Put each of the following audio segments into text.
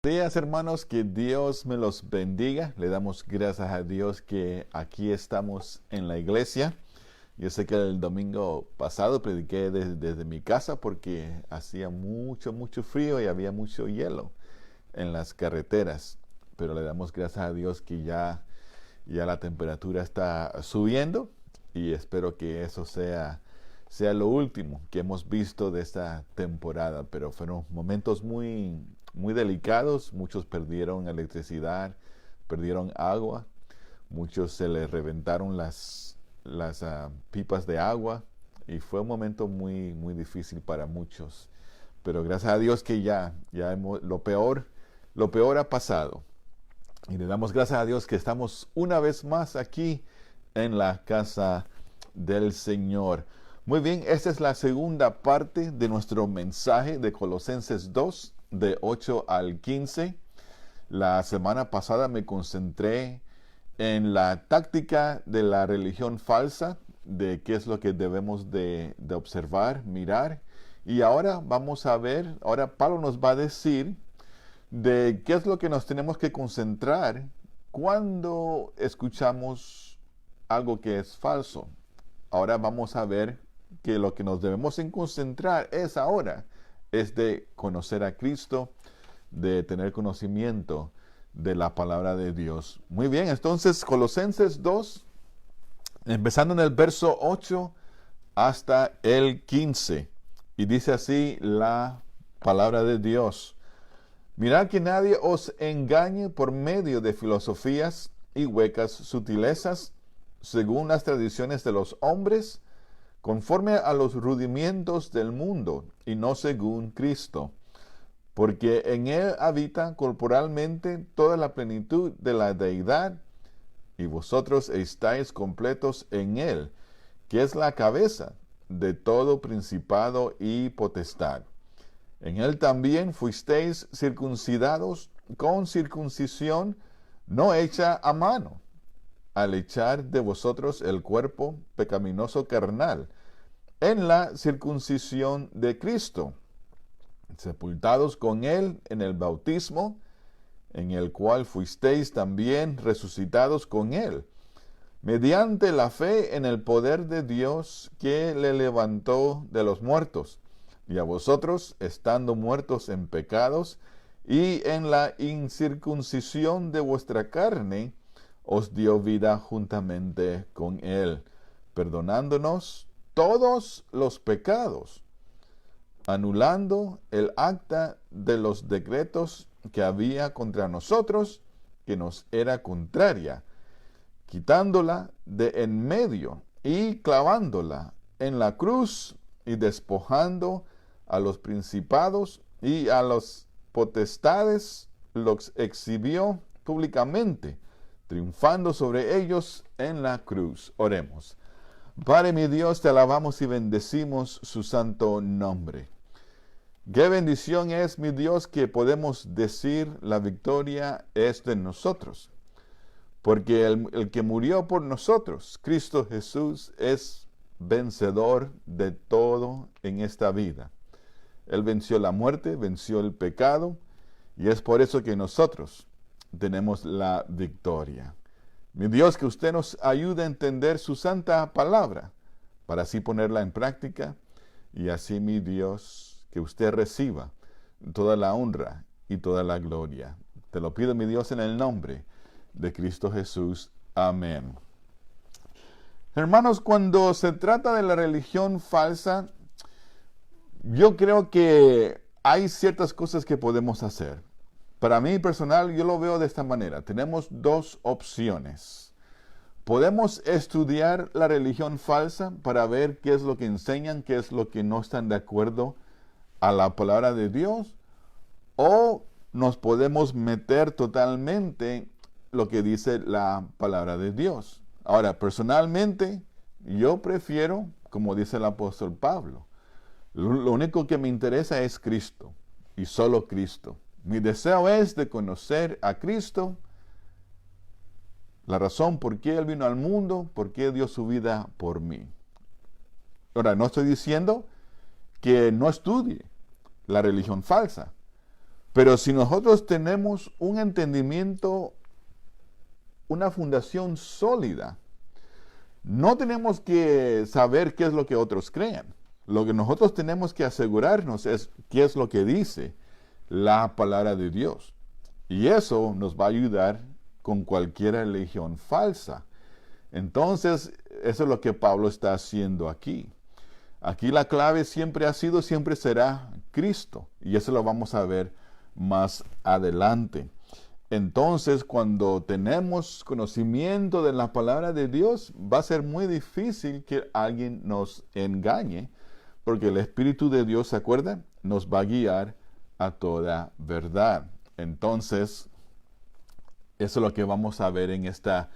Días, hermanos, que Dios me los bendiga. Le damos gracias a Dios que aquí estamos en la iglesia. Yo sé que el domingo pasado prediqué desde mi casa porque hacía mucho frío y había mucho hielo en las carreteras. Pero le damos gracias a Dios que ya la temperatura está subiendo y espero que eso sea lo último que hemos visto de esta temporada. Pero fueron momentos muy delicados. Muchos perdieron electricidad, perdieron agua, muchos se les reventaron las pipas de agua y fue un momento muy difícil para muchos. Pero gracias a Dios que lo peor ha pasado. Y le damos gracias a Dios que estamos una vez más aquí en la casa del Señor. Muy bien, esta es la segunda parte de nuestro mensaje de Colosenses 2, de 8 al 15. La semana pasada me concentré en la táctica de la religión falsa, de qué es lo que debemos de observar, mirar. Y ahora vamos a ver, ahora Pablo nos va a decir de qué es lo que nos tenemos que concentrar cuando escuchamos algo que es falso. Ahora vamos a ver que lo que nos debemos en concentrar es de conocer a Cristo, de tener conocimiento de la palabra de Dios. Muy bien, entonces Colosenses 2, empezando en el verso 8 hasta el 15. Y dice así la palabra de Dios. Mirad que nadie os engañe por medio de filosofías y huecas sutilezas, según las tradiciones de los hombres, conforme a los rudimientos del mundo, y no según Cristo. Porque en él habita corporalmente toda la plenitud de la deidad, y vosotros estáis completos en él, que es la cabeza de todo principado y potestad. En él también fuisteis circuncidados con circuncisión no hecha a mano, al echar de vosotros el cuerpo pecaminoso carnal, en la circuncisión de Cristo, sepultados con él en el bautismo, en el cual fuisteis también resucitados con él, mediante la fe en el poder de Dios que le levantó de los muertos, y a vosotros, estando muertos en pecados y en la incircuncisión de vuestra carne, os dio vida juntamente con él, perdonándonos todos los pecados, anulando el acta de los decretos que había contra nosotros, que nos era contraria, quitándola de en medio y clavándola en la cruz, y despojando a los principados y a las potestades, los exhibió públicamente, triunfando sobre ellos en la cruz. Oremos. Padre mi Dios, te alabamos y bendecimos su santo nombre. Qué bendición es, mi Dios, que podemos decir la victoria es de nosotros. Porque el que murió por nosotros, Cristo Jesús, es vencedor de todo en esta vida. Él venció la muerte, venció el pecado, y es por eso que nosotros tenemos la victoria. Mi Dios, que usted nos ayude a entender su santa palabra, para así ponerla en práctica, y así, mi Dios, que usted reciba toda la honra y toda la gloria. Te lo pido, mi Dios, en el nombre de Cristo Jesús. Amén. Hermanos, cuando se trata de la religión falsa, yo creo que hay ciertas cosas que podemos hacer. Para mí personal, yo lo veo de esta manera. Tenemos dos opciones. Podemos estudiar la religión falsa para ver qué es lo que enseñan, qué es lo que no están de acuerdo a la palabra de Dios, o nos podemos meter totalmente lo que dice la palabra de Dios. Ahora, personalmente, yo prefiero, como dice el apóstol Pablo, lo único que me interesa es Cristo y solo Cristo. Mi deseo es de conocer a Cristo, la razón por qué Él vino al mundo, por qué dio su vida por mí. Ahora, no estoy diciendo que no estudie la religión falsa, Pero si nosotros tenemos un entendimiento, una fundación sólida, no tenemos que saber qué es lo que otros creen. Lo que nosotros tenemos que asegurarnos es qué es lo que dice la palabra de Dios. Y eso nos va a ayudar con cualquier religión falsa. Entonces, eso es lo que Pablo está haciendo aquí. Aquí la clave siempre ha sido, siempre será Cristo. Y eso lo vamos a ver más adelante. Entonces, cuando tenemos conocimiento de la palabra de Dios, va a ser muy difícil que alguien nos engañe, porque el Espíritu de Dios, ¿se acuerdan? Nos va a guiar a toda verdad. Entonces, eso es lo que vamos a ver en esta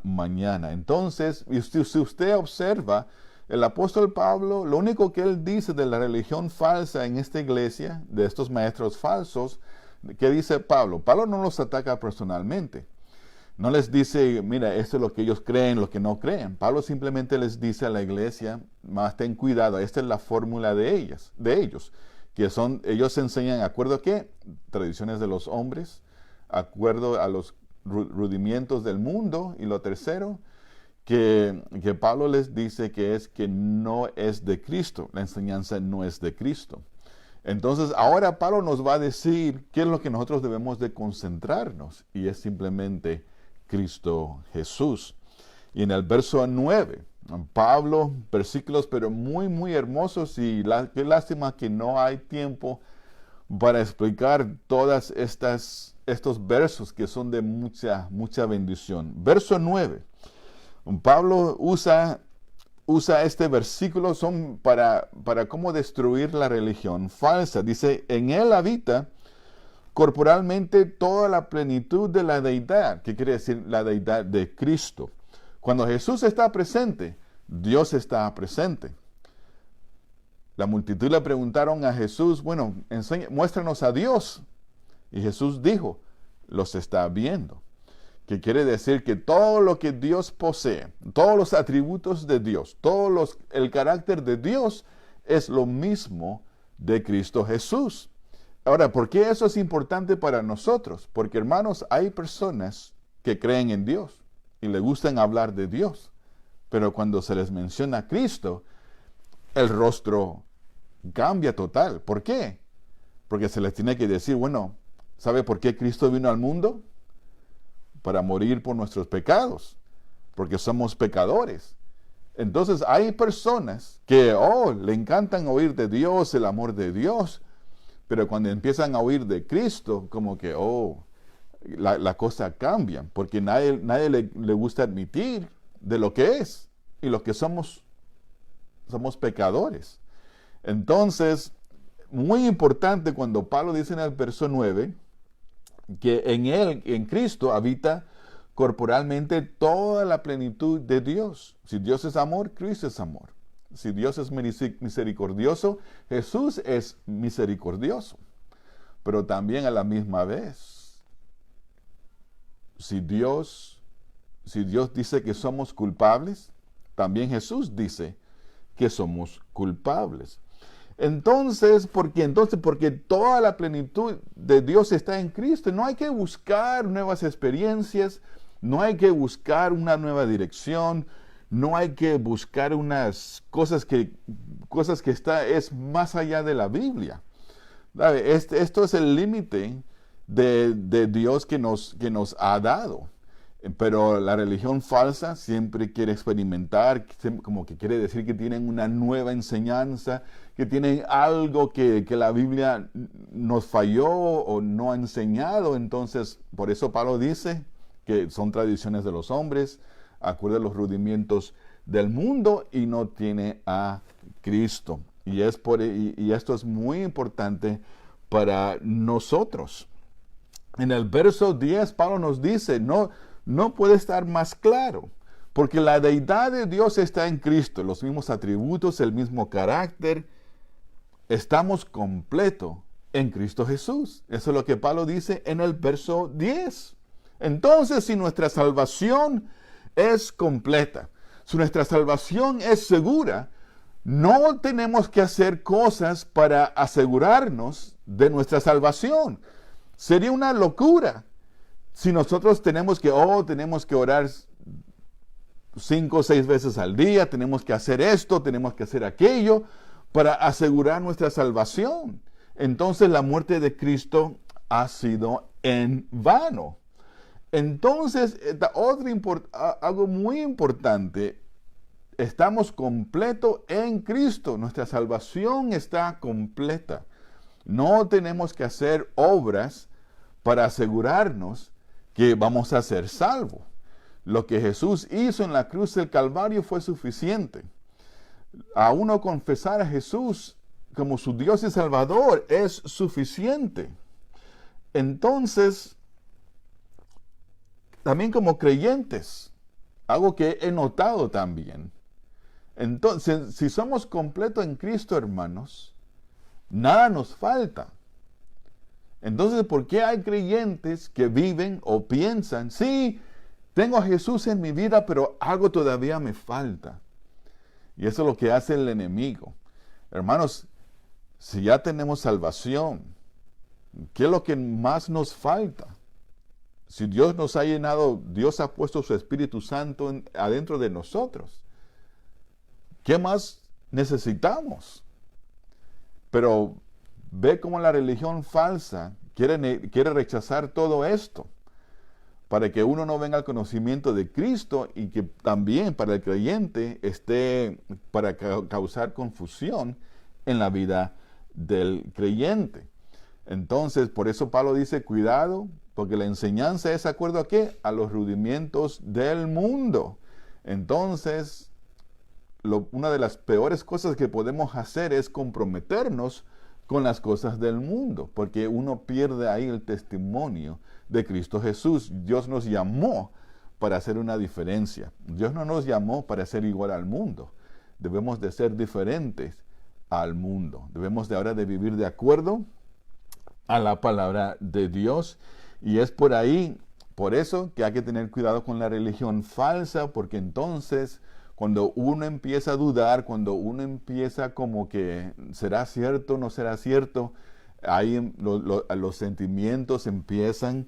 mañana. Entonces, si usted observa, el apóstol Pablo, lo único que él dice de la religión falsa en esta iglesia, de estos maestros falsos, ¿qué dice Pablo? Pablo no los ataca personalmente. No les dice, mira, esto es lo que ellos creen, lo que no creen. Pablo simplemente les dice a la iglesia, más ten cuidado, esta es la fórmula de ellos, que son, ellos enseñan, ¿acuerdo a qué? Tradiciones de los hombres, acuerdo a los rudimientos del mundo, y lo tercero, que Pablo les dice que no es de Cristo, la enseñanza no es de Cristo. Entonces, ahora Pablo nos va a decir qué es lo que nosotros debemos de concentrarnos, y es simplemente Cristo Jesús. Y en el verso 9, Pablo, versículos pero muy, muy hermosos, y qué lástima que no hay tiempo para explicar todas estos versos que son de mucha, mucha bendición. Verso 9, Pablo usa este versículo para cómo destruir la religión falsa. Dice, en él habita corporalmente toda la plenitud de la deidad. ¿Qué quiere decir la deidad de Cristo? Cuando Jesús está presente, Dios está presente. La multitud le preguntaron a Jesús, bueno, muéstranos a Dios. Y Jesús dijo, los está viendo. Que quiere decir que todo lo que Dios posee, todos los atributos de Dios, el carácter de Dios es lo mismo de Cristo Jesús. Ahora, ¿por qué eso es importante para nosotros? Porque, hermanos, hay personas que creen en Dios y le gustan hablar de Dios, pero cuando se les menciona a Cristo, el rostro cambia total. ¿Por qué? Porque se les tiene que decir, bueno, ¿sabe por qué Cristo vino al mundo? Para morir por nuestros pecados, porque somos pecadores. Entonces hay personas que, le encantan oír de Dios, el amor de Dios, pero cuando empiezan a oír de Cristo, como que, la cosa cambia, porque nadie le gusta admitir de lo que es, y lo que somos pecadores. Entonces, muy importante cuando Pablo dice en el verso 9, que en él, en Cristo, habita corporalmente toda la plenitud de Dios. Si Dios es amor, Cristo es amor. Si Dios es misericordioso, Jesús es misericordioso. Pero también a la misma vez, si Dios dice que somos culpables, también Jesús dice que somos culpables. Entonces, porque toda la plenitud de Dios está en Cristo, no hay que buscar nuevas experiencias, no hay que buscar una nueva dirección, no hay que buscar unas cosas que es más allá de la Biblia. Esto es el límite de Dios que nos ha dado. Pero la religión falsa siempre quiere experimentar, como que quiere decir que tienen una nueva enseñanza, que tienen algo que la Biblia nos falló o no ha enseñado. Entonces, por eso Pablo dice que son tradiciones de los hombres, acuerda a los rudimientos del mundo, y no tiene a Cristo. Y esto es muy importante para nosotros. En el verso 10, Pablo nos dice, no puede estar más claro, porque la deidad de Dios está en Cristo, los mismos atributos, el mismo carácter. Estamos completos en Cristo Jesús. Eso es lo que Pablo dice en el verso 10. Entonces, si nuestra salvación es completa, si nuestra salvación es segura, no tenemos que hacer cosas para asegurarnos de nuestra salvación. Sería una locura si nosotros tenemos que orar 5 o 6 veces al día, tenemos que hacer esto, tenemos que hacer aquello, para asegurar nuestra salvación. Entonces la muerte de Cristo ha sido en vano. Entonces, algo muy importante, estamos completos en Cristo. Nuestra salvación está completa. No tenemos que hacer obras para asegurarnos que vamos a ser salvos. Lo que Jesús hizo en la cruz del Calvario fue suficiente. A uno confesar a Jesús como su Dios y Salvador es suficiente. Entonces, también como creyentes, algo que he notado también. Entonces, si somos completos en Cristo, hermanos, nada nos falta. Entonces, ¿por qué hay creyentes que viven o piensan, sí, tengo a Jesús en mi vida, pero algo todavía me falta? Y eso es lo que hace el enemigo. Hermanos, si ya tenemos salvación, ¿qué es lo que más nos falta? Si Dios nos ha llenado, Dios ha puesto su Espíritu Santo adentro de nosotros, ¿qué más necesitamos? Pero ve cómo la religión falsa quiere rechazar todo esto, para que uno no venga al conocimiento de Cristo y que también para el creyente esté para causar confusión en la vida del creyente. Entonces, por eso Pablo dice, cuidado, porque la enseñanza es acuerdo a ¿qué? A los rudimentos del mundo. Entonces, una de las peores cosas que podemos hacer es comprometernos con las cosas del mundo, porque uno pierde ahí el testimonio de Cristo Jesús. Dios nos llamó para hacer una diferencia. Dios no nos llamó para ser igual al mundo. Debemos de ser diferentes al mundo. Debemos de ahora de vivir de acuerdo a la palabra de Dios. Y es por eso que hay que tener cuidado con la religión falsa, porque entonces cuando uno empieza a dudar, cuando uno empieza como que será cierto, no será cierto, ahí los sentimientos empiezan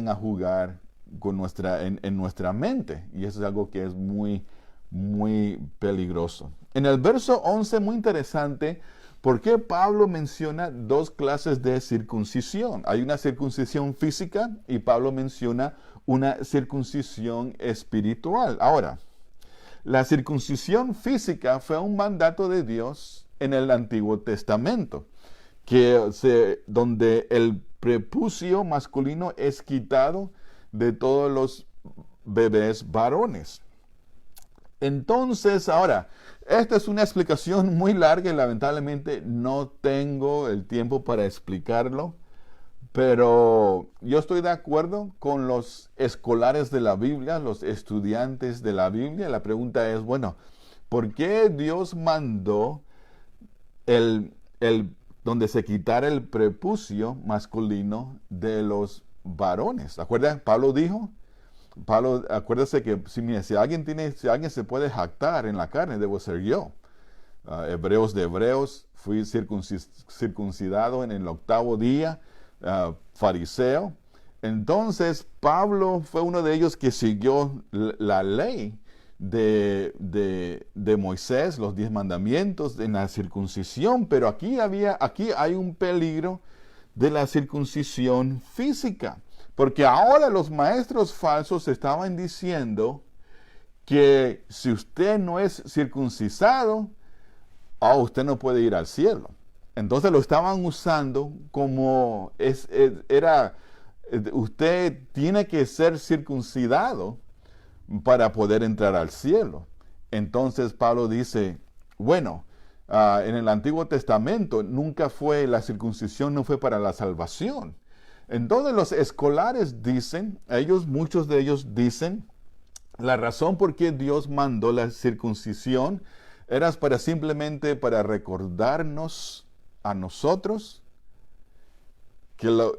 a jugar con en nuestra mente. Y eso es algo que es muy, muy peligroso. En el verso 11, muy interesante, ¿por qué Pablo menciona 2 clases de circuncisión? Hay una circuncisión física y Pablo menciona una circuncisión espiritual. Ahora, la circuncisión física fue un mandato de Dios en el Antiguo Testamento, donde el prepucio masculino es quitado de todos los bebés varones. Entonces, ahora, esta es una explicación muy larga y lamentablemente no tengo el tiempo para explicarlo, pero yo estoy de acuerdo con los escolares de la Biblia, los estudiantes de la Biblia. La pregunta es, bueno, ¿por qué Dios mandó donde se quitara el prepucio masculino de los varones? ¿Acuerdan? Pablo, acuérdese que si alguien se puede jactar en la carne, debo ser yo. Hebreos de Hebreos, fui circuncidado en el 8º día, fariseo. Entonces, Pablo fue uno de ellos que siguió la ley de Moisés, los 10 mandamientos en la circuncisión, pero aquí hay un peligro de la circuncisión física. Porque ahora los maestros falsos estaban diciendo que si usted no es circuncisado, usted no puede ir al cielo. Entonces lo estaban usando como usted tiene que ser circuncidado para poder entrar al cielo. Entonces Pablo dice, bueno, en el Antiguo Testamento la circuncisión no fue para la salvación. Entonces los escolares dicen, muchos de ellos dicen, la razón por qué Dios mandó la circuncisión era simplemente para recordarnos a nosotros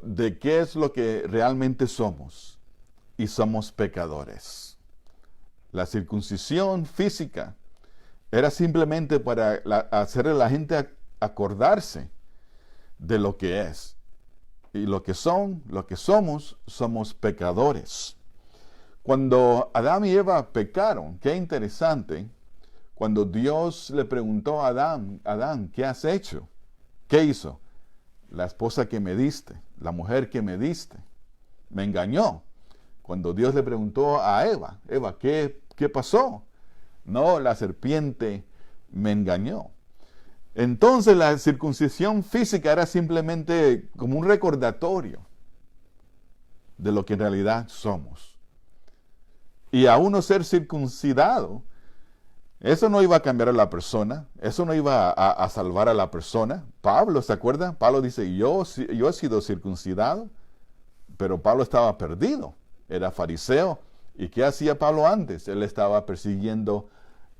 de qué es lo que realmente somos, y somos pecadores. La circuncisión física era simplemente para hacerle a la gente acordarse de lo que es. Y lo que somos pecadores. Cuando Adán y Eva pecaron, qué interesante, cuando Dios le preguntó a Adán, ¿qué has hecho? ¿Qué hizo? La esposa que me diste, la mujer que me diste, me engañó. Cuando Dios le preguntó a Eva, ¿qué pasó? No, la serpiente me engañó. Entonces la circuncisión física era simplemente como un recordatorio de lo que en realidad somos. Y a uno ser circuncidado, eso no iba a cambiar a la persona, eso no iba a salvar a la persona. Pablo, ¿se acuerda? Pablo dice, yo he sido circuncidado, pero Pablo estaba perdido, era fariseo. ¿Y qué hacía Pablo antes? Él estaba persiguiendo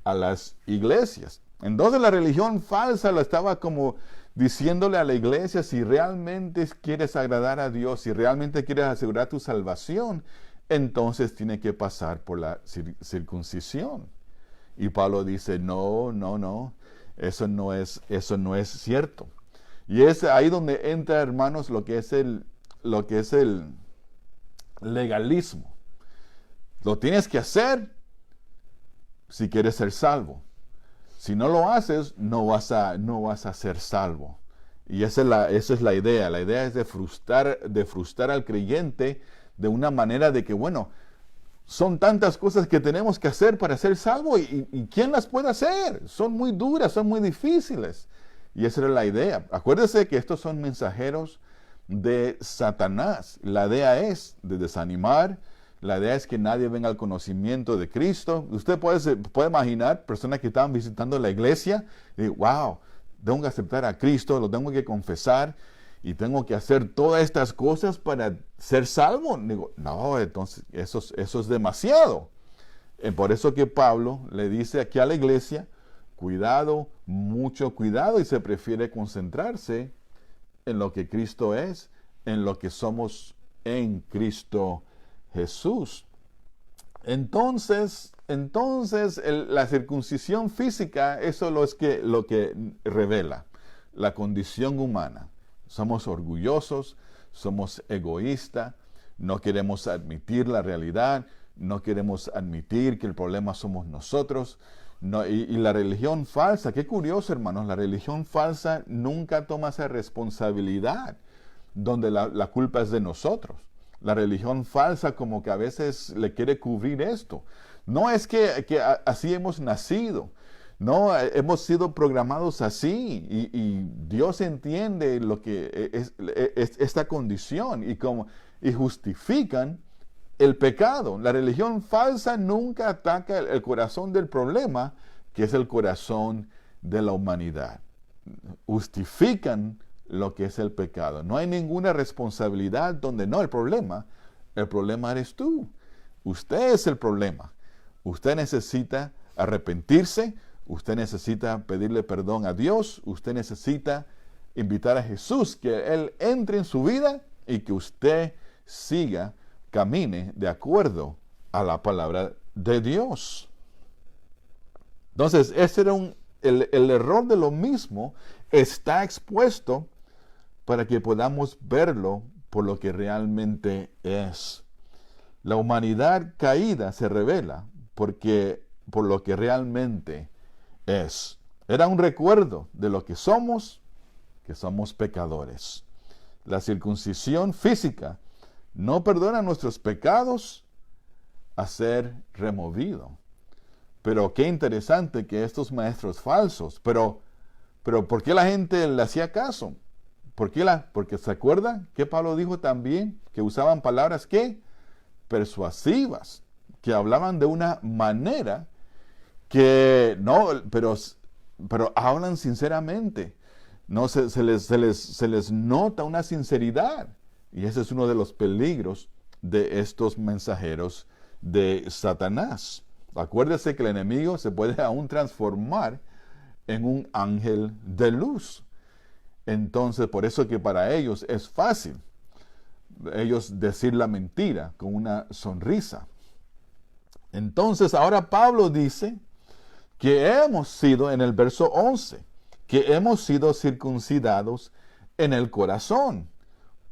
a las iglesias. Entonces la religión falsa lo estaba como diciéndole a la iglesia, si realmente quieres agradar a Dios, si realmente quieres asegurar tu salvación, entonces tiene que pasar por la circuncisión. Y Pablo dice, no, eso no es cierto. Y es ahí donde entra, hermanos, lo que es el legalismo. Lo tienes que hacer si quieres ser salvo. Si no lo haces, no vas a ser salvo. Y esa es la idea. La idea es de frustrar al creyente de una manera de que, bueno, son tantas cosas que tenemos que hacer para ser salvo y ¿quién las puede hacer? Son muy duras, son muy difíciles. Y esa era la idea. Acuérdese que estos son mensajeros de Satanás. La idea es de desanimar. La idea es que nadie venga al conocimiento de Cristo. Usted puede imaginar personas que estaban visitando la iglesia y wow, tengo que aceptar a Cristo, lo tengo que confesar y tengo que hacer todas estas cosas para ser salvo. Digo, no, entonces eso es demasiado. Por eso que Pablo le dice aquí a la iglesia, cuidado, mucho cuidado, y se prefiere concentrarse en lo que Cristo es, en lo que somos en Cristo Jesús. Entonces la circuncisión física, eso es lo que revela la condición humana. Somos orgullosos, somos egoístas, no queremos admitir la realidad, no queremos admitir que el problema somos nosotros. No, y la religión falsa, qué curioso, hermanos, la religión falsa nunca toma esa responsabilidad donde la culpa es de nosotros. La religión falsa como que a veces le quiere cubrir esto. No es que así hemos nacido. No, hemos sido programados así y Dios entiende lo que es esta condición y justifican el pecado. La religión falsa nunca ataca el corazón del problema, que es el corazón de la humanidad. Justifican lo que es el pecado. No hay ninguna responsabilidad donde no, el problema eres tú. Usted es el problema. Usted necesita arrepentirse, usted necesita pedirle perdón a Dios, usted necesita invitar a Jesús que Él entre en su vida y que usted camine de acuerdo a la palabra de Dios. Entonces, ese era el error de lo mismo, está expuesto para que podamos verlo por lo que realmente es. La humanidad caída se revela por lo que realmente es. Era un recuerdo de lo que somos pecadores. La circuncisión física no perdona nuestros pecados a ser removido. Pero qué interesante que estos maestros falsos, pero ¿por qué la gente le hacía caso? Porque se acuerda que Pablo dijo también que usaban palabras persuasivas, que hablaban de una manera que no, pero hablan sinceramente. No se les nota una sinceridad. Y ese es uno de los peligros de estos mensajeros de Satanás. Acuérdese que el enemigo se puede aún transformar en un ángel de luz. Entonces, por eso que para ellos es fácil ellos decir la mentira con una sonrisa. Entonces, ahora Pablo dice que hemos sido, en el verso 11, que hemos sido circuncidados en el corazón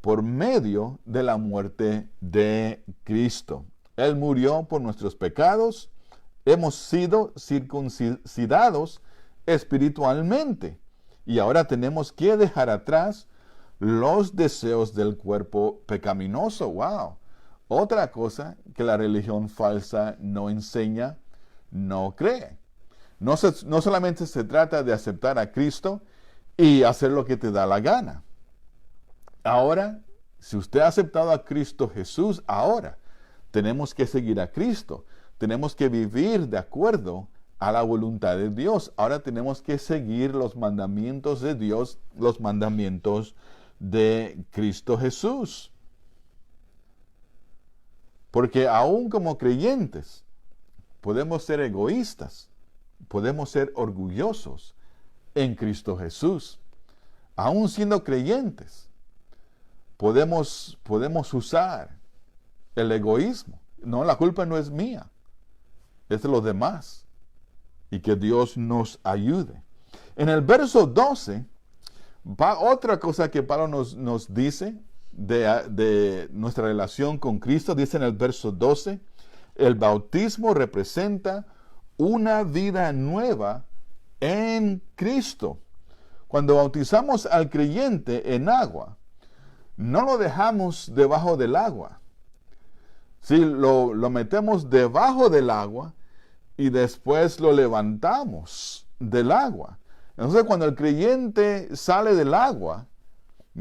por medio de la muerte de Cristo. Él murió por nuestros pecados. Hemos sido circuncidados espiritualmente. Y ahora tenemos que dejar atrás los deseos del cuerpo pecaminoso. ¡Wow! Otra cosa que la religión falsa no enseña, no cree. No solamente se trata de aceptar a Cristo y hacer lo que te da la gana. Ahora, si usted ha aceptado a Cristo Jesús, ahora tenemos que seguir a Cristo. Tenemos que vivir de acuerdo a la voluntad de Dios. Ahora tenemos que seguir los mandamientos de Dios, los mandamientos de Cristo Jesús. Porque aún como creyentes, podemos ser egoístas, podemos ser orgullosos en Cristo Jesús. Aún siendo creyentes, podemos usar el egoísmo. No, la culpa no es mía, es de los demás. Y que Dios nos ayude. En el verso 12, otra cosa que Pablo nos dice de nuestra relación con Cristo, dice en el verso 12, el bautismo representa una vida nueva en Cristo. Cuando bautizamos al creyente en agua, no lo dejamos debajo del agua. Sí, lo metemos debajo del agua y después lo levantamos del agua. Entonces, cuando el creyente sale del agua,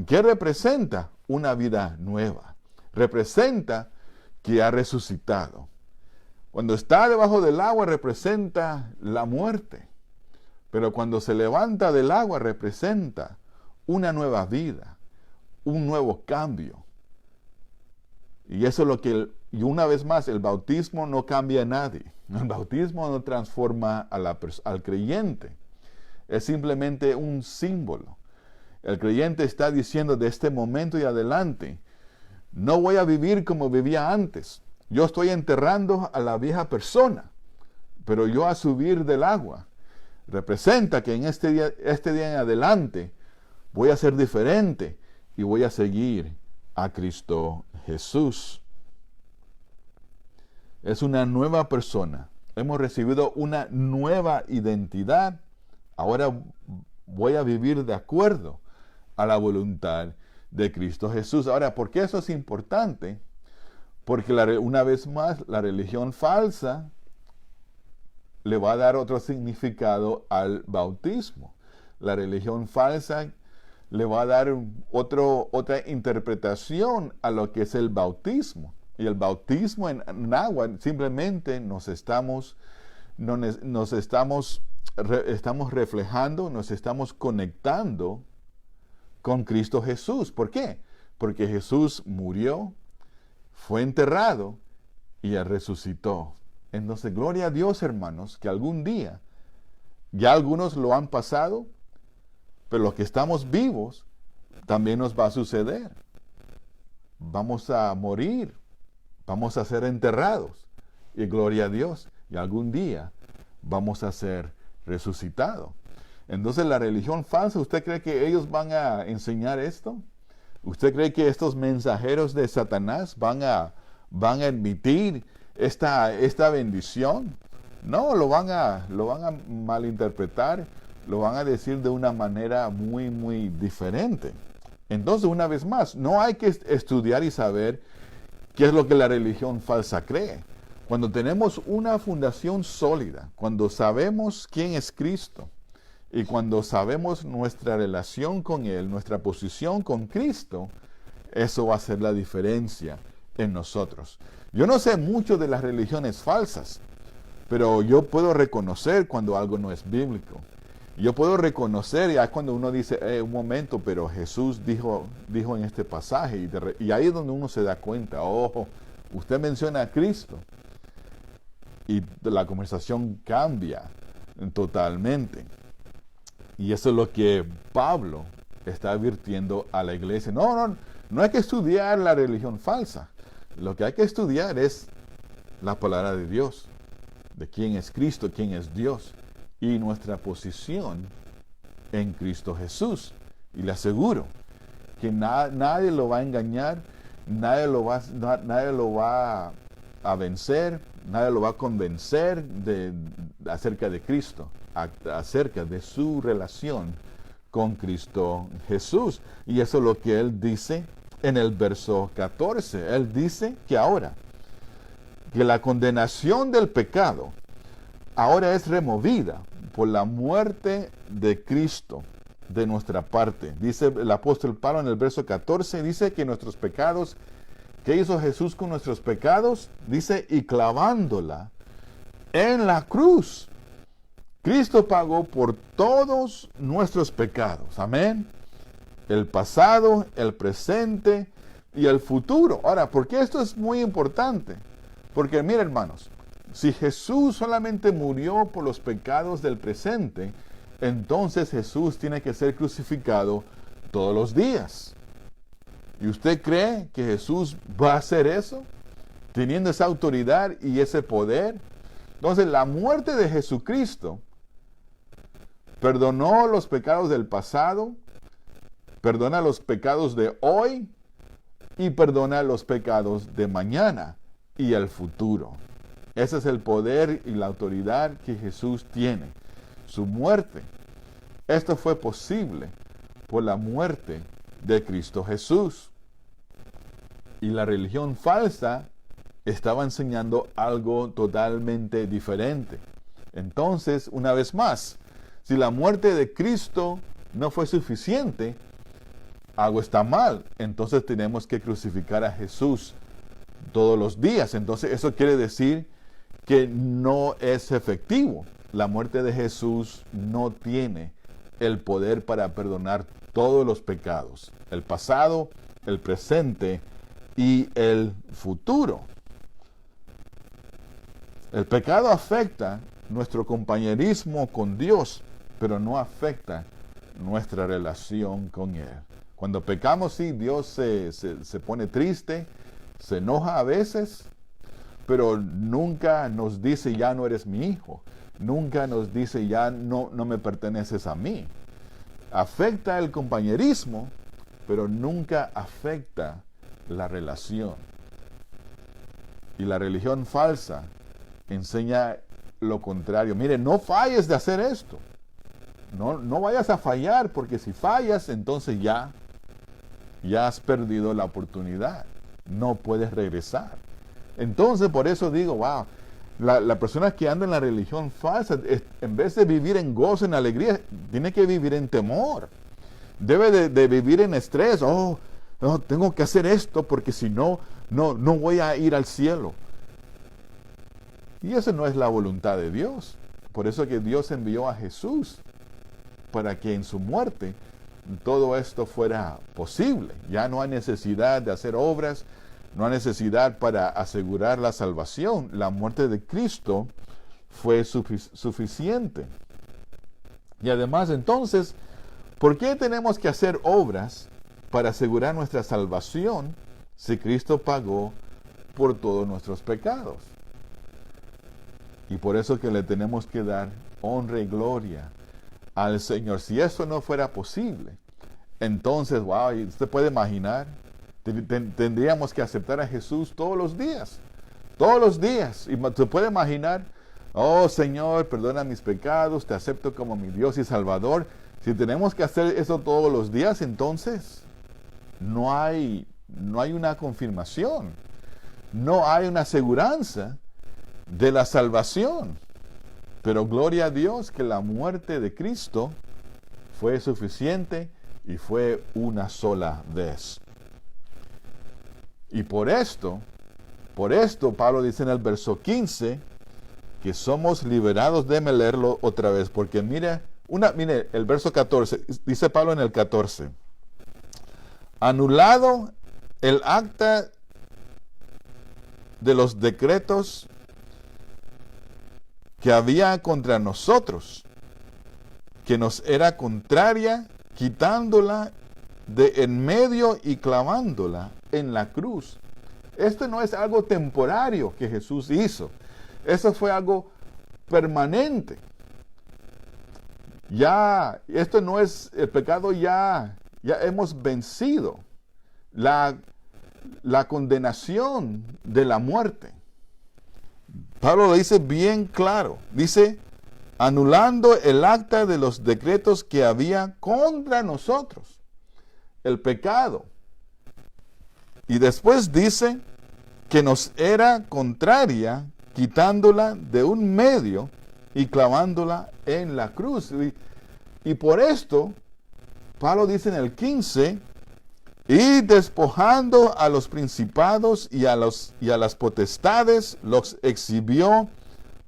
¿qué representa? Una vida nueva. Representa que ha resucitado. Cuando está debajo del agua representa la muerte. Pero cuando se levanta del agua representa una nueva vida, un nuevo cambio. Y eso es lo que, y una vez más, el bautismo no cambia a nadie. El bautismo no transforma al creyente. Es simplemente un símbolo. El creyente está diciendo de este momento y adelante, no voy a vivir como vivía antes. Yo estoy enterrando a la vieja persona, pero yo a subir del agua. Representa que en este día en adelante voy a ser diferente y voy a seguir a Cristo Jesús. Es una nueva persona. Hemos recibido una nueva identidad. Ahora voy a vivir de acuerdo a la voluntad de Cristo Jesús. Ahora, ¿por qué eso es importante? Porque una vez más, la religión falsa le va a dar otro significado al bautismo. La religión falsa le va a dar otra interpretación a lo que es el bautismo. Y el bautismo en agua simplemente estamos reflejando, nos estamos conectando con Cristo Jesús. ¿Por qué? Porque Jesús murió, fue enterrado y Él resucitó. Entonces, gloria a Dios, hermanos, que algún día, ya algunos lo han pasado, pero los que estamos vivos, también nos va a suceder. Vamos a morir, vamos a ser enterrados, y gloria a Dios, y algún día vamos a ser resucitados. Entonces, la religión falsa, ¿usted cree que ellos van a enseñar esto? ¿Usted cree que estos mensajeros de Satanás van a admitir esta bendición? No, lo van a malinterpretar, lo van a decir de una manera muy, muy diferente. Entonces, una vez más, no hay que estudiar y saber qué es lo que la religión falsa cree. Cuando tenemos una fundación sólida, cuando sabemos quién es Cristo, y cuando sabemos nuestra relación con Él, nuestra posición con Cristo, eso va a hacer la diferencia en nosotros. Yo no sé mucho de las religiones falsas, pero yo puedo reconocer cuando algo no es bíblico. Yo puedo reconocer ya cuando uno dice, un momento, pero Jesús dijo en este pasaje, y ahí es donde uno se da cuenta, usted menciona a Cristo, y la conversación cambia totalmente. Y eso es lo que Pablo está advirtiendo a la iglesia. No hay que estudiar la religión falsa. Lo que hay que estudiar es la palabra de Dios, de quién es Cristo, quién es Dios, y nuestra posición en Cristo Jesús. Y le aseguro que nadie lo va a engañar, nadie lo va a vencer, nadie lo va a convencer acerca de Cristo, acerca de su relación con Cristo Jesús. Y eso es lo que él dice en el verso 14. Él dice que ahora, que la condenación del pecado ahora es removida por la muerte de Cristo de nuestra parte. Dice el apóstol Pablo en el verso 14, dice que nuestros pecados, ¿qué hizo Jesús con nuestros pecados? Dice, y clavándola en la cruz. Cristo pagó por todos nuestros pecados. Amén. El pasado, el presente y el futuro. Ahora, ¿por qué esto es muy importante? Porque miren, hermanos, si Jesús solamente murió por los pecados del presente, entonces Jesús tiene que ser crucificado todos los días. ¿Y usted cree que Jesús va a hacer eso? Teniendo esa autoridad y ese poder. Entonces, la muerte de Jesucristo perdonó los pecados del pasado, perdona los pecados de hoy y perdona los pecados de mañana y el futuro. Ese es el poder y la autoridad que Jesús tiene. Su muerte. Esto fue posible por la muerte de Cristo Jesús. Y la religión falsa estaba enseñando algo totalmente diferente. Entonces, una vez más, si la muerte de Cristo no fue suficiente, algo está mal. Entonces tenemos que crucificar a Jesús todos los días. Entonces eso quiere decir que no es efectivo. La muerte de Jesús no tiene el poder para perdonar todos los pecados, el pasado, el presente y el futuro. El pecado afecta nuestro compañerismo con Dios, pero no afecta nuestra relación con Él. Cuando pecamos, sí, Dios se pone triste, se enoja a veces, pero nunca nos dice, ya no eres mi hijo. Nunca nos dice, ya no me perteneces a mí. Afecta el compañerismo, pero nunca afecta la relación. Y la religión falsa enseña lo contrario. Mire, no falles de hacer esto. No vayas a fallar, porque si fallas, entonces ya has perdido la oportunidad. No puedes regresar. Entonces, por eso digo, wow, la persona que anda en la religión falsa, en vez de vivir en gozo, en alegría, tiene que vivir en temor. Debe de vivir en estrés. Oh, no, tengo que hacer esto porque si no voy a ir al cielo. Y esa no es la voluntad de Dios. Por eso que Dios envió a Jesús, para que en su muerte todo esto fuera posible. Ya no hay necesidad de hacer obras, no hay necesidad para asegurar la salvación. La muerte de Cristo fue suficiente. Y además, entonces, ¿por qué tenemos que hacer obras para asegurar nuestra salvación si Cristo pagó por todos nuestros pecados? Y por eso que le tenemos que dar honra y gloria al Señor. Si eso no fuera posible, entonces, wow, usted puede imaginar, tendríamos que aceptar a Jesús todos los días. Y se puede imaginar, oh Señor, perdona mis pecados, te acepto como mi Dios y Salvador. Si tenemos que hacer eso todos los días, entonces no hay una confirmación, no hay una aseguranza de la salvación. Pero gloria a Dios que la muerte de Cristo fue suficiente y fue una sola vez. Y por esto Pablo dice en el verso 15 que somos liberados. Déjeme leerlo otra vez, porque mire el verso 14, dice Pablo en el 14, anulado el acta de los decretos que había contra nosotros, que nos era contraria, quitándola de en medio y clavándola en la cruz. Esto no es algo temporario que Jesús hizo. Eso fue algo permanente. Ya, esto no es, el pecado ya ya hemos vencido la condenación de la muerte. Pablo lo dice bien claro. Dice, anulando el acta de los decretos que había contra nosotros, el pecado. Y después dice que nos era contraria, quitándola de un medio y clavándola en la cruz. Y por esto, Pablo dice en el 15, y despojando a los principados y a las potestades, los exhibió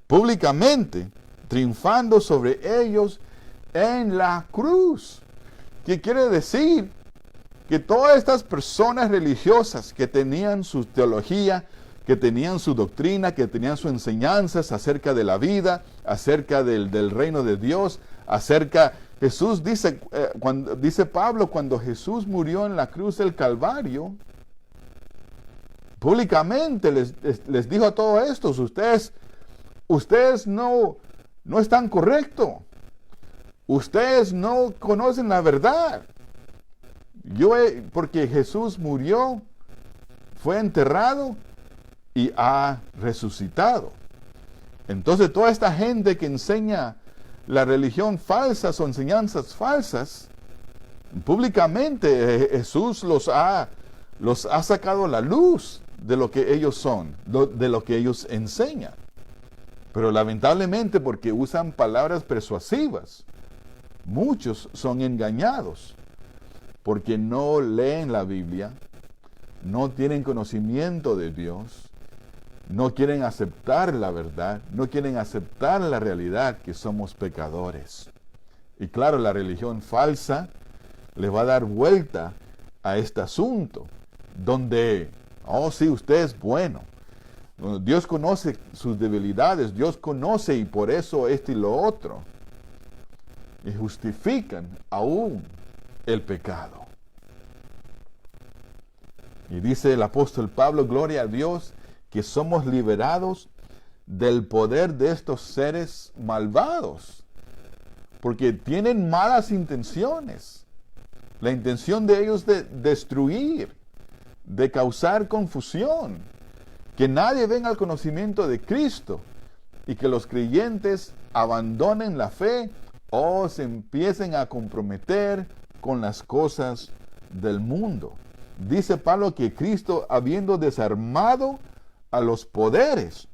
públicamente, triunfando sobre ellos en la cruz. ¿Qué quiere decir? Que todas estas personas religiosas que tenían su teología, que tenían su doctrina, que tenían sus enseñanzas acerca de la vida, acerca del reino de Dios, Jesús dice, dice Pablo, cuando Jesús murió en la cruz del Calvario, públicamente les dijo a todos estos, ustedes no están correctos, ustedes no conocen la verdad. Porque Jesús murió, fue enterrado y ha resucitado. Entonces toda esta gente que enseña la religión falsa o enseñanzas falsas, públicamente Jesús los ha sacado a la luz de lo que ellos son, de lo que ellos enseñan. Pero lamentablemente, porque usan palabras persuasivas, muchos son engañados, porque no leen la Biblia, no tienen conocimiento de Dios, no quieren aceptar la verdad, no quieren aceptar la realidad que somos pecadores. Y claro, la religión falsa les va a dar vuelta a este asunto, donde, sí, usted es bueno. Dios conoce sus debilidades, Dios conoce y por eso esto y lo otro. Y justifican aún el pecado. Y dice el apóstol Pablo, gloria a Dios, que somos liberados del poder de estos seres malvados, porque tienen malas intenciones. La intención de ellos de destruir, de causar confusión, que nadie venga al conocimiento de Cristo y que los creyentes abandonen la fe o se empiecen a comprometer con las cosas del mundo. Dice Pablo que Cristo, habiendo desarmado a los poderes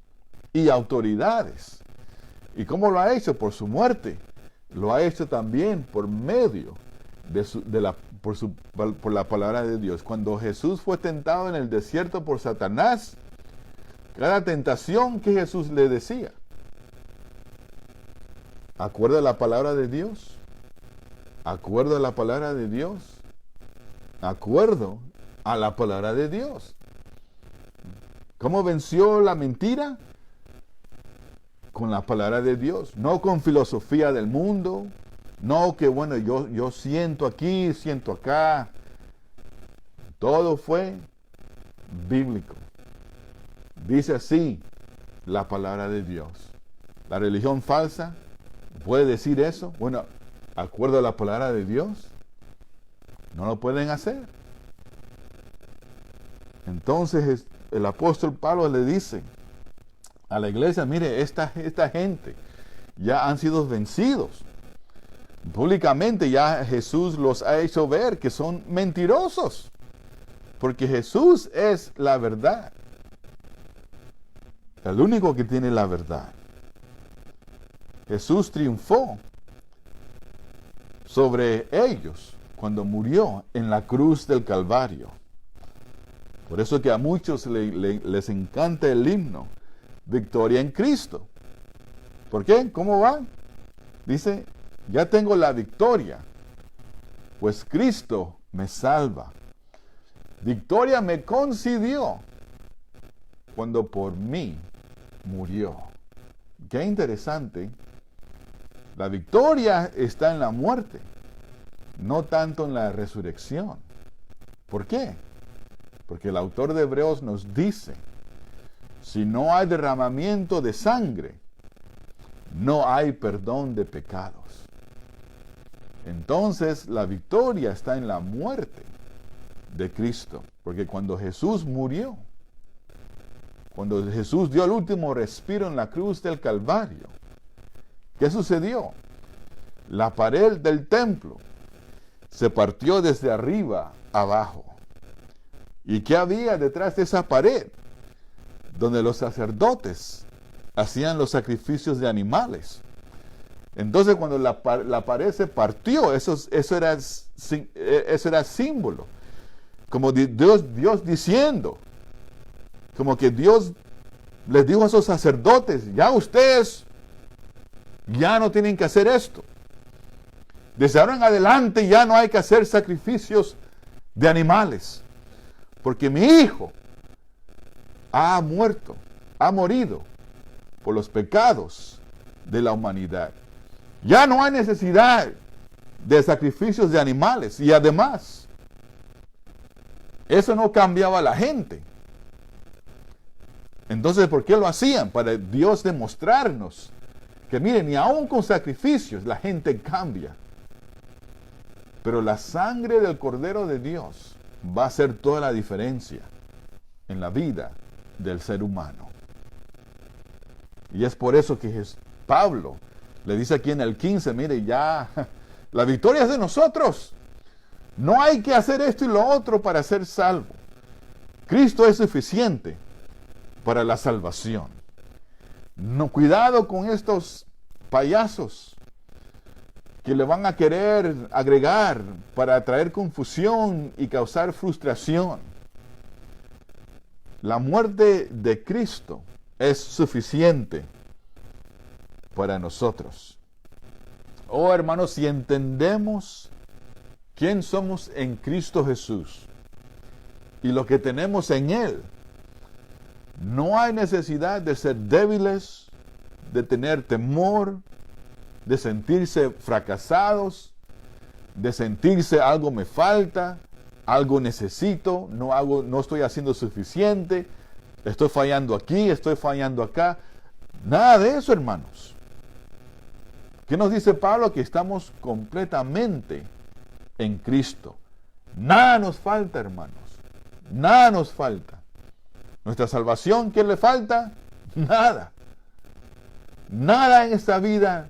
y autoridades. ¿Y cómo lo ha hecho? Por su muerte. Lo ha hecho también por medio por la palabra de Dios. Cuando Jesús fue tentado en el desierto por Satanás, cada tentación que Jesús le decía, ¿acuerda la palabra de Dios? ¿Acuerdo a la palabra de Dios? ¿Acuerdo a la palabra de Dios? ¿Cómo venció la mentira? Con la palabra de Dios, no con filosofía del mundo, no que bueno, yo siento aquí, siento acá. Todo fue bíblico. Dice así la palabra de Dios. La religión falsa puede decir eso. Bueno, acuerdo a la palabra de Dios, no lo pueden hacer. Entonces el apóstol Pablo le dice a la iglesia, mire, esta gente ya han sido vencidos. Públicamente ya Jesús los ha hecho ver que son mentirosos, porque Jesús es la verdad, el único que tiene la verdad. Jesús triunfó sobre ellos cuando murió en la cruz del Calvario. Por eso que a muchos les encanta el himno, Victoria en Cristo. ¿Por qué? ¿Cómo va? Dice, ya tengo la victoria, pues Cristo me salva. Victoria me concedió cuando por mí murió. Qué interesante. La victoria está en la muerte, no tanto en la resurrección. ¿Por qué? Porque el autor de Hebreos nos dice, si no hay derramamiento de sangre, no hay perdón de pecados. Entonces la victoria está en la muerte de Cristo. Porque cuando Jesús murió, cuando Jesús dio el último respiro en la cruz del Calvario, ¿qué sucedió? La pared del templo se partió desde arriba abajo. ¿Y qué había detrás de esa pared? Donde los sacerdotes hacían los sacrificios de animales. Entonces cuando la pared se partió, eso era símbolo. Como Dios diciendo, como que Dios les dijo a esos sacerdotes, ya ustedes ya no tienen que hacer esto. Desde ahora en adelante ya no hay que hacer sacrificios de animales. Porque mi hijo ha morido por los pecados de la humanidad. Ya no hay necesidad de sacrificios de animales. Y además, eso no cambiaba a la gente. Entonces, ¿por qué lo hacían? Para Dios demostrarnos que miren, ni aún con sacrificios la gente cambia. Pero la sangre del Cordero de Dios va a hacer toda la diferencia en la vida del ser humano. Y es por eso que Pablo le dice aquí en el 15, mire, ya la victoria es de nosotros. No hay que hacer esto y lo otro para ser salvo. Cristo es suficiente para la salvación. No, cuidado con estos payasos que le van a querer agregar para traer confusión y causar frustración. La muerte de Cristo es suficiente para nosotros. Oh, hermanos, si entendemos quién somos en Cristo Jesús y lo que tenemos en Él, no hay necesidad de ser débiles, de tener temor, de sentirse fracasados, de sentirse algo me falta, algo necesito, no estoy haciendo suficiente, estoy fallando aquí, estoy fallando acá. Nada de eso, hermanos. ¿Qué nos dice Pablo? Que estamos completamente en Cristo. Nada nos falta, hermanos. Nada nos falta. Nuestra salvación, ¿qué le falta? Nada. Nada en esta vida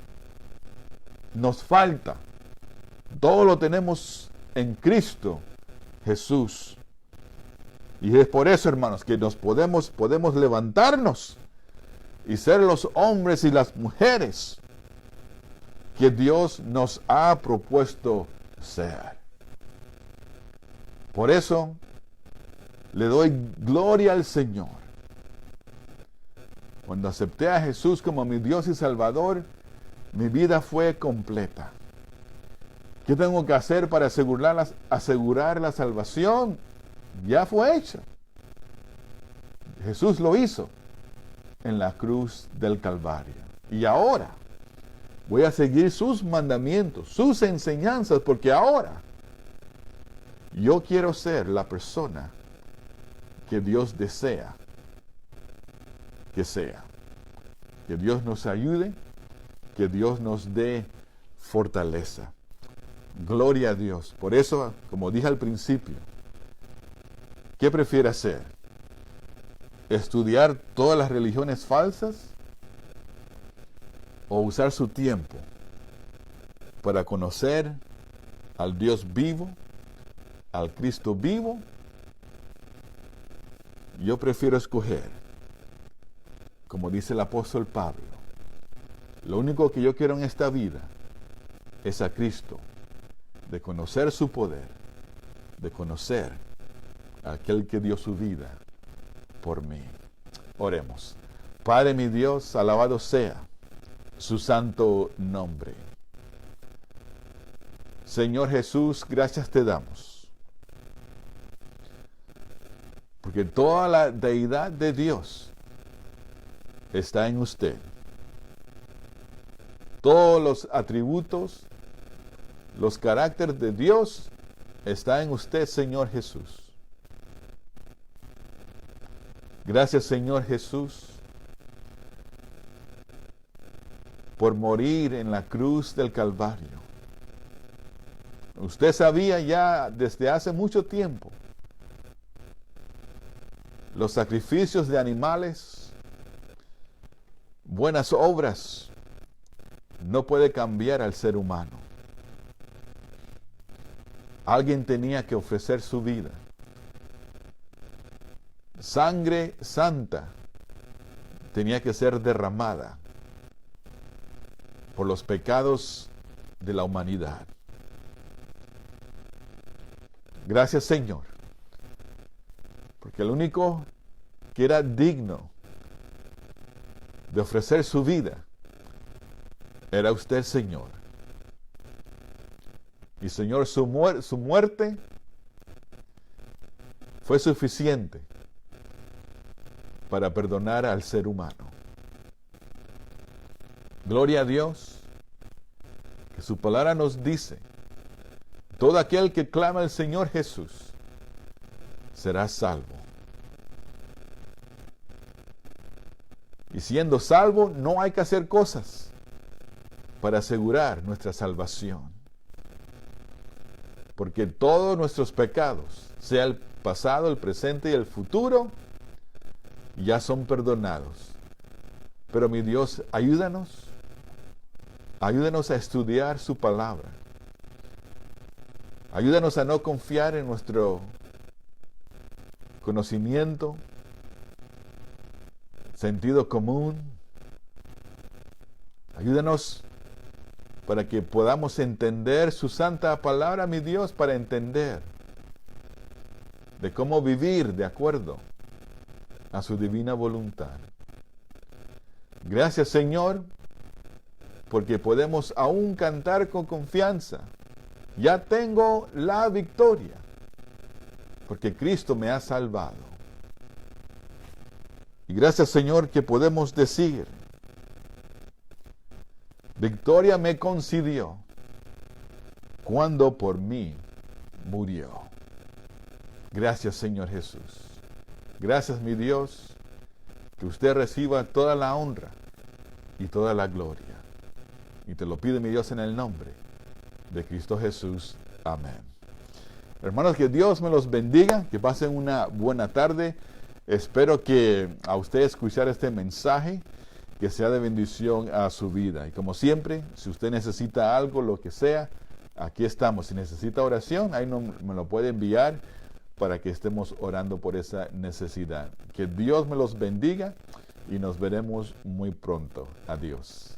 nos falta. Todo lo tenemos en Cristo Jesús. Y es por eso, hermanos, que nos podemos levantarnos y ser los hombres y las mujeres que Dios nos ha propuesto ser. Por eso le doy gloria al Señor. Cuando acepté a Jesús como mi Dios y Salvador, mi vida fue completa. ¿Qué tengo que hacer para asegurar la salvación? Ya fue hecho. Jesús lo hizo en la cruz del Calvario. Y ahora voy a seguir sus mandamientos, sus enseñanzas, porque ahora yo quiero ser la persona que Dios desea que sea. Que Dios nos ayude, que Dios nos dé fortaleza. Gloria a Dios. Por eso, como dije al principio, ¿qué prefiere hacer? ¿Estudiar todas las religiones falsas? ¿O usar su tiempo para conocer al Dios vivo, al Cristo vivo? Yo prefiero escoger, como dice el apóstol Pablo, lo único que yo quiero en esta vida es a Cristo, de conocer su poder, de conocer a aquel que dio su vida por mí. Oremos. Padre mi Dios, alabado sea su santo nombre. Señor Jesús, gracias te damos, porque toda la deidad de Dios está en usted. Todos los atributos, los caracteres de Dios está en usted, Señor Jesús. Gracias, Señor Jesús, por morir en la cruz del Calvario, Usted sabía ya desde hace mucho tiempo los sacrificios de animales, buenas obras, no puede cambiar al ser humano. Alguien tenía que ofrecer su vida. Sangre santa tenía que ser derramada por los pecados de la humanidad. Gracias, Señor, porque el único que era digno de ofrecer su vida era usted, Señor. Y, Señor, su muerte fue suficiente para perdonar al ser humano. Gloria a Dios, que su palabra nos dice: todo aquel que clama al Señor Jesús será salvo. Y siendo salvo, no hay que hacer cosas para asegurar nuestra salvación. Porque todos nuestros pecados, sea el pasado, el presente y el futuro, ya son perdonados. Pero mi Dios, ayúdanos a estudiar su palabra. Ayúdanos a no confiar en nuestro conocimiento, sentido común. Ayúdanos para que podamos entender su santa palabra, mi Dios, para entender de cómo vivir de acuerdo a su divina voluntad. Gracias, Señor, porque podemos aún cantar con confianza: ya tengo la victoria, porque Cristo me ha salvado. Y gracias, Señor, que podemos decir: victoria me concedió cuando por mí murió. Gracias, Señor Jesús. Gracias, mi Dios, que usted reciba toda la honra y toda la gloria. Y te lo pido, mi Dios, en el nombre de Cristo Jesús. Amén. Hermanos, que Dios me los bendiga, que pasen una buena tarde. Espero que a usted escuchar este mensaje, que sea de bendición a su vida. Y como siempre, si usted necesita algo, lo que sea, aquí estamos. Si necesita oración, ahí me lo puede enviar para que estemos orando por esa necesidad. Que Dios me los bendiga y nos veremos muy pronto. Adiós.